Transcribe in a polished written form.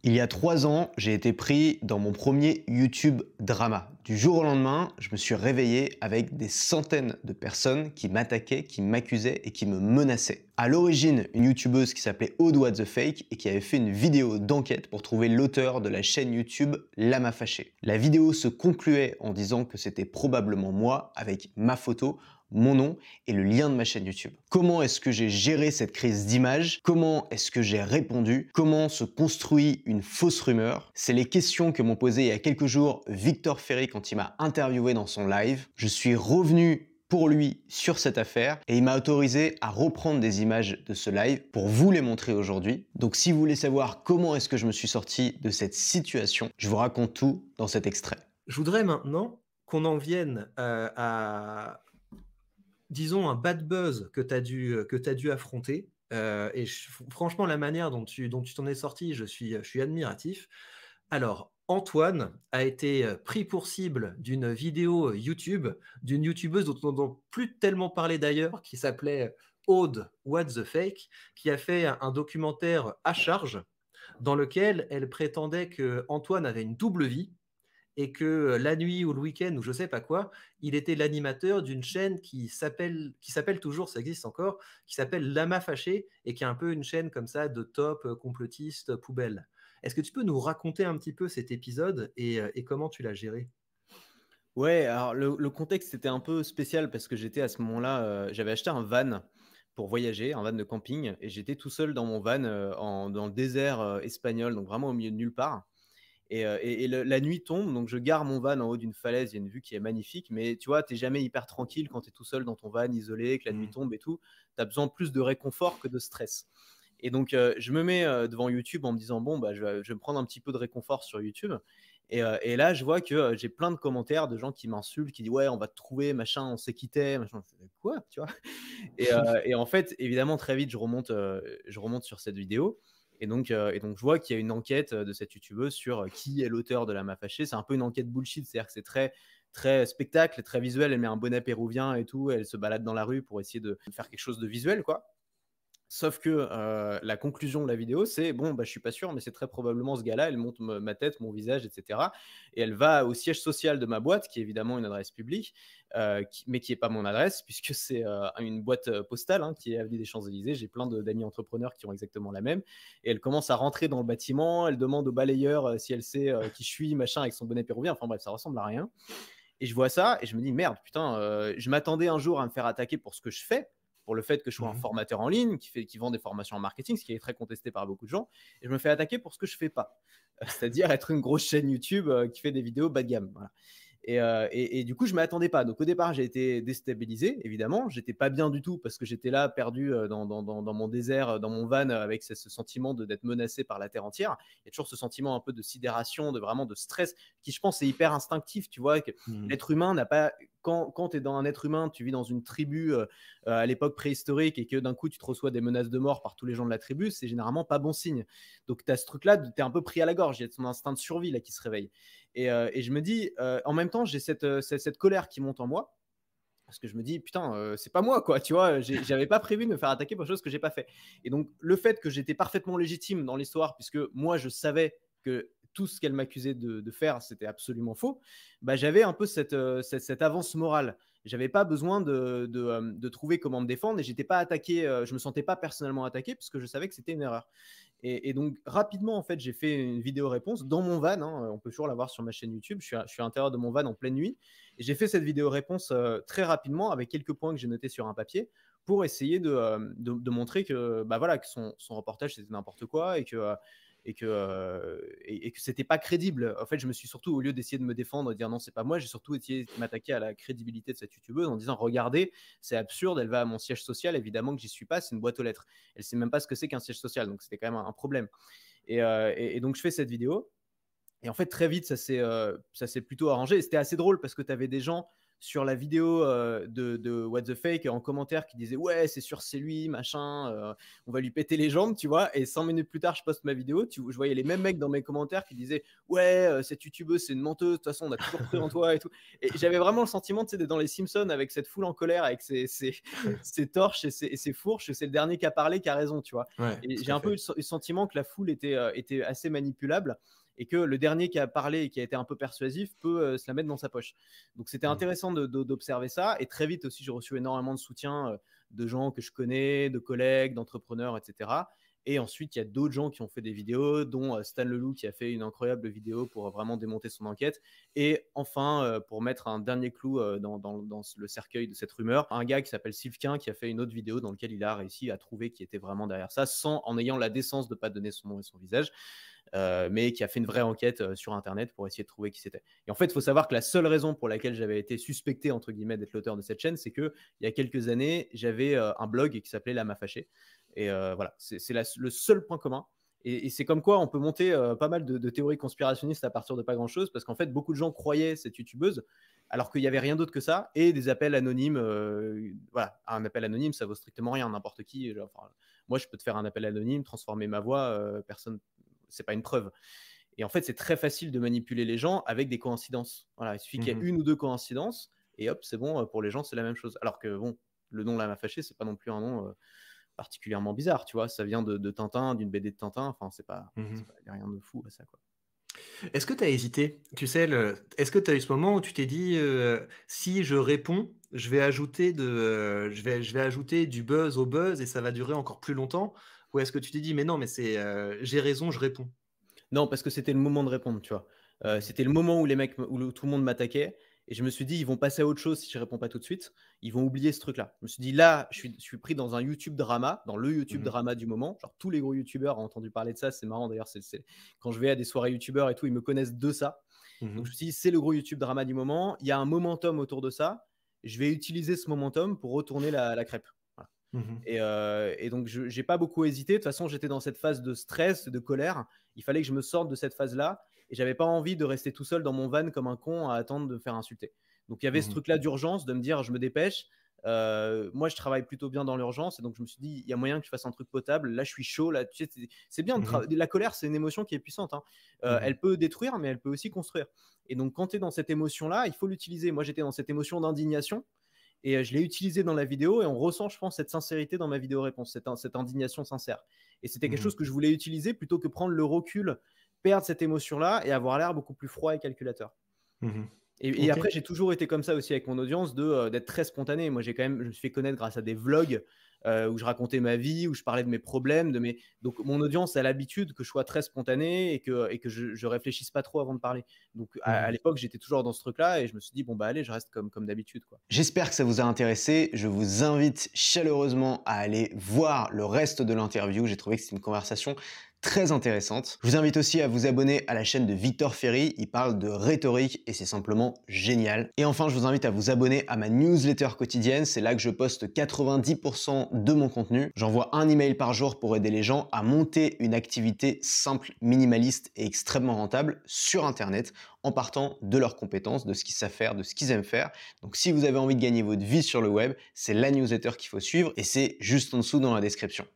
Il y a 3 ans, j'ai été pris dans mon premier YouTube drama. Du jour au lendemain, je me suis réveillé avec des centaines de personnes qui m'attaquaient, qui m'accusaient et qui me menaçaient. À l'origine, une youtubeuse qui s'appelait Aude What the Fake et qui avait fait une vidéo d'enquête pour trouver l'auteur de la chaîne YouTube Lama Fâché. La vidéo se concluait en disant que c'était probablement moi avec ma photo, mon nom et le lien de ma chaîne YouTube. Comment est-ce que j'ai géré cette crise d'image? Comment est-ce que j'ai répondu? Comment se construit une fausse rumeur? C'est les questions que m'ont posées il y a quelques jours Victor Ferry quand il m'a interviewé dans son live. Je suis revenu pour lui sur cette affaire et il m'a autorisé à reprendre des images de ce live pour vous les montrer aujourd'hui. Donc si vous voulez savoir comment est-ce que je me suis sorti de cette situation, je vous raconte tout dans cet extrait. Je voudrais maintenant qu'on en vienne disons, un bad buzz que tu as dû affronter. Franchement, la manière dont tu t'en es sorti, je suis admiratif. Alors, Antoine a été pris pour cible d'une vidéo YouTube, d'une youtubeuse dont on n'entend plus tellement parler d'ailleurs, qui s'appelait Aude What the Fake, qui a fait un documentaire à charge dans lequel elle prétendait que Antoine avait une double vie et que la nuit ou le week-end ou je sais pas quoi, il était l'animateur d'une chaîne qui s'appelle toujours, ça existe encore, qui s'appelle Lama Fâché et qui est un peu une chaîne comme ça de top complotiste poubelle. Est-ce que tu peux nous raconter un petit peu cet épisode et comment tu l'as géré? Ouais, alors le contexte était un peu spécial parce que j'étais à ce moment-là, j'avais acheté un van pour voyager, un van de camping et j'étais tout seul dans mon van, dans le désert, espagnol, donc vraiment au milieu de nulle part et la nuit tombe, donc je gare mon van en haut d'une falaise, il y a une vue qui est magnifique, mais tu vois, tu jamais hyper tranquille quand tu es tout seul dans ton van, isolé, que la nuit tombe et tout. Tu as besoin plus de réconfort que de stress et donc je me mets, devant YouTube en me disant: «Bon, bah, je vais me prendre un petit peu de réconfort sur YouTube» et là, je vois que, j'ai plein de commentaires de gens qui m'insultent, qui disent: «Ouais, on va te trouver, machin, on sait qui tu es», machin. Je fais: «Quoi?» Tu vois? Et en fait, évidemment, très vite, je remonte sur cette vidéo et donc je vois qu'il y a une enquête, de cette youtubeuse sur, qui est l'auteur de La Mafâché. Fâchée. C'est un peu une enquête bullshit, c'est-à-dire que c'est très très spectacle, très visuel. Elle met un bonnet péruvien et tout, elle se balade dans la rue pour essayer de faire quelque chose de visuel, quoi. Sauf que la conclusion de la vidéo, c'est bon, bah, je suis pas sûr, mais c'est très probablement ce gars-là. Elle montre ma tête, mon visage, etc. Et elle va au siège social de ma boîte, qui est évidemment une adresse publique, mais qui est pas mon adresse, puisque c'est une boîte postale qui est avenue des Champs-Élysées. J'ai plein d'amis entrepreneurs qui ont exactement la même. Et elle commence à rentrer dans le bâtiment. Elle demande au balayeur si elle sait qui je suis, machin, avec son bonnet péruvien. Enfin bref, ça ressemble à rien. Et je vois ça et je me dis merde, putain, je m'attendais un jour à me faire attaquer pour ce que je fais, pour le fait que je sois un formateur en ligne qui vend des formations en marketing, ce qui est très contesté par beaucoup de gens. Et je me fais attaquer pour ce que je fais pas, c'est-à-dire être une grosse chaîne YouTube qui fait des vidéos bas de gamme. Voilà. Et du coup, je ne m'attendais pas. Donc, au départ, j'ai été déstabilisé, évidemment. J'étais pas bien du tout parce que j'étais là, perdu dans mon désert, dans mon van, avec ce sentiment d'être menacé par la terre entière. Il y a toujours ce sentiment un peu de sidération, vraiment de stress, qui, je pense, est hyper instinctif. Tu vois, que l'être humain n'a pas. Quand tu es dans un être humain, tu vis dans une tribu à l'époque préhistorique et que d'un coup, tu te reçois des menaces de mort par tous les gens de la tribu, c'est généralement pas bon signe. Donc, tu as ce truc-là, tu es un peu pris à la gorge. Il y a ton instinct de survie là, qui se réveille. Et je me dis, en même temps, j'ai cette colère qui monte en moi. Parce que je me dis, putain, c'est pas moi, quoi, tu vois, j'avais pas prévu de me faire attaquer pour quelque chose que j'ai pas fait. Et donc, le fait que j'étais parfaitement légitime dans l'histoire, puisque moi, je savais que tout ce qu'elle m'accusait de faire, c'était absolument faux, bah, j'avais un peu cette avance morale. J'avais pas besoin de trouver comment me défendre et j'étais pas attaqué, je me sentais pas personnellement attaqué parce que je savais que c'était une erreur. Et donc, rapidement, en fait, j'ai fait une vidéo réponse dans mon van. On peut toujours la voir sur ma chaîne YouTube. Je suis à l'intérieur de mon van en pleine nuit. Et j'ai fait cette vidéo réponse très rapidement avec quelques points que j'ai notés sur un papier pour essayer de montrer que, bah voilà, que son reportage, c'était n'importe quoi et que c'était pas crédible. En fait, je me suis surtout, au lieu d'essayer de me défendre et de dire non, c'est pas moi, j'ai surtout essayé de m'attaquer à la crédibilité de cette youtubeuse en disant regardez, c'est absurde, elle va à mon siège social, évidemment que j'y suis pas, c'est une boîte aux lettres. Elle sait même pas ce que c'est qu'un siège social, donc c'était quand même un problème. Et donc je fais cette vidéo. Et en fait, très vite, ça s'est plutôt arrangé. Et c'était assez drôle parce que tu avais des gens sur la vidéo de What the Fake en commentaire qui disait ouais, c'est sûr, c'est lui, machin, on va lui péter les jambes, tu vois. Et 5 minutes plus tard, je poste ma vidéo, je voyais les mêmes mecs dans mes commentaires qui disaient ouais, cette youtubeuse, c'est une menteuse, de toute façon, on a toujours cru en toi et tout. Et j'avais vraiment le sentiment, tu sais, d'être dans les Simpsons avec cette foule en colère, avec ses torches et ses fourches. C'est le dernier qui a parlé qui a raison, tu vois. Ouais, Et tout j'ai à un peu fait. eu le sentiment que la foule était assez manipulable et que le dernier qui a parlé et qui a été un peu persuasif peut se la mettre dans sa poche. Donc c'était Mm. intéressant d'observer ça. Et très vite aussi, j'ai reçu énormément de soutien de gens que je connais, de collègues, d'entrepreneurs, etc. Et ensuite, il y a d'autres gens qui ont fait des vidéos, dont Stan Leloup qui a fait une incroyable vidéo pour vraiment démonter son enquête. Et enfin, pour mettre un dernier clou dans le cercueil de cette rumeur, un gars qui s'appelle Sylvain qui a fait une autre vidéo dans laquelle il a réussi à trouver qui était vraiment derrière ça, en ayant la décence de ne pas donner son nom et son visage. Mais qui a fait une vraie enquête sur Internet pour essayer de trouver qui c'était. Et en fait, il faut savoir que la seule raison pour laquelle j'avais été suspecté, entre guillemets, d'être l'auteur de cette chaîne, c'est qu'il y a quelques années, j'avais un blog qui s'appelait La M'a Fâché. Et voilà, c'est le seul point commun. Et c'est comme quoi on peut monter pas mal de théories conspirationnistes à partir de pas grand-chose, parce qu'en fait, beaucoup de gens croyaient cette youtubeuse, alors qu'il n'y avait rien d'autre que ça, et des appels anonymes. Voilà, un appel anonyme, ça vaut strictement rien. N'importe qui, enfin, moi, je peux te faire un appel anonyme, transformer ma voix, personne, c'est pas une preuve. Et en fait, c'est très facile de manipuler les gens avec des coïncidences. Voilà, il suffit qu'il y ait une ou deux coïncidences, et hop, c'est bon, pour les gens, c'est la même chose. Alors que bon, le nom La M'a Fâché, c'est pas non plus un nom particulièrement bizarre, tu vois. Ça vient de Tintin, d'une BD de Tintin. Enfin, il n'y a rien de fou à ça, quoi. Est-ce que tu as hésité? Tu sais, est-ce que tu as eu ce moment où tu t'es dit si je réponds, je vais ajouter du buzz au buzz et ça va durer encore plus longtemps? Ou est-ce que tu t'es dit mais non, mais j'ai raison, je réponds? Non, parce que c'était le moment de répondre, tu vois. C'était le moment où tout le monde m'attaquait. Et je me suis dit, ils vont passer à autre chose si je réponds pas tout de suite. Ils vont oublier ce truc-là. Je me suis dit, là, je suis pris dans un YouTube drama, dans le YouTube drama du moment. Genre, tous les gros YouTubeurs ont entendu parler de ça. C'est marrant d'ailleurs. Quand je vais à des soirées YouTubeurs et tout, ils me connaissent de ça. Donc, je me suis dit, c'est le gros YouTube drama du moment. Il y a un momentum autour de ça. Je vais utiliser ce momentum pour retourner la crêpe. Voilà. Et donc, je n'ai pas beaucoup hésité. De toute façon, j'étais dans cette phase de stress, de colère. Il fallait que je me sorte de cette phase-là. Et j'avais pas envie de rester tout seul dans mon van comme un con à attendre de me faire insulter. Donc, il y avait ce truc-là d'urgence, de me dire, je me dépêche. Moi, je travaille plutôt bien dans l'urgence. Et donc, je me suis dit, il y a moyen que je fasse un truc potable. Là, je suis chaud. Là, tu sais, c'est bien. La colère, c'est une émotion qui est puissante. Hein. Elle peut détruire, mais elle peut aussi construire. Et donc, quand tu es dans cette émotion-là, il faut l'utiliser. Moi, j'étais dans cette émotion d'indignation. Et je l'ai utilisé dans la vidéo et on ressent, je pense, cette sincérité dans ma vidéo réponse, cette indignation sincère. Et c'était quelque chose que je voulais utiliser plutôt que prendre le recul, perdre cette émotion-là et avoir l'air beaucoup plus froid et calculateur. Et après, j'ai toujours été comme ça aussi avec mon audience, d'être très spontané. Moi, je me suis fait connaître grâce à des vlogs où je racontais ma vie, où je parlais de mes problèmes. Donc, mon audience a l'habitude que je sois très spontané et que je réfléchisse pas trop avant de parler. Donc, à l'époque, j'étais toujours dans ce truc-là et je me suis dit, bon, bah allez, je reste comme d'habitude, quoi. J'espère que ça vous a intéressé. Je vous invite chaleureusement à aller voir le reste de l'interview. J'ai trouvé que c'était une conversation très intéressante. Je vous invite aussi à vous abonner à la chaîne de Victor Ferry. Il parle de rhétorique et c'est simplement génial. Et enfin, je vous invite à vous abonner à ma newsletter quotidienne. C'est là que je poste 90% de mon contenu. J'envoie un email par jour pour aider les gens à monter une activité simple, minimaliste et extrêmement rentable sur Internet en partant de leurs compétences, de ce qu'ils savent faire, de ce qu'ils aiment faire. Donc si vous avez envie de gagner votre vie sur le web, c'est la newsletter qu'il faut suivre et c'est juste en dessous dans la description.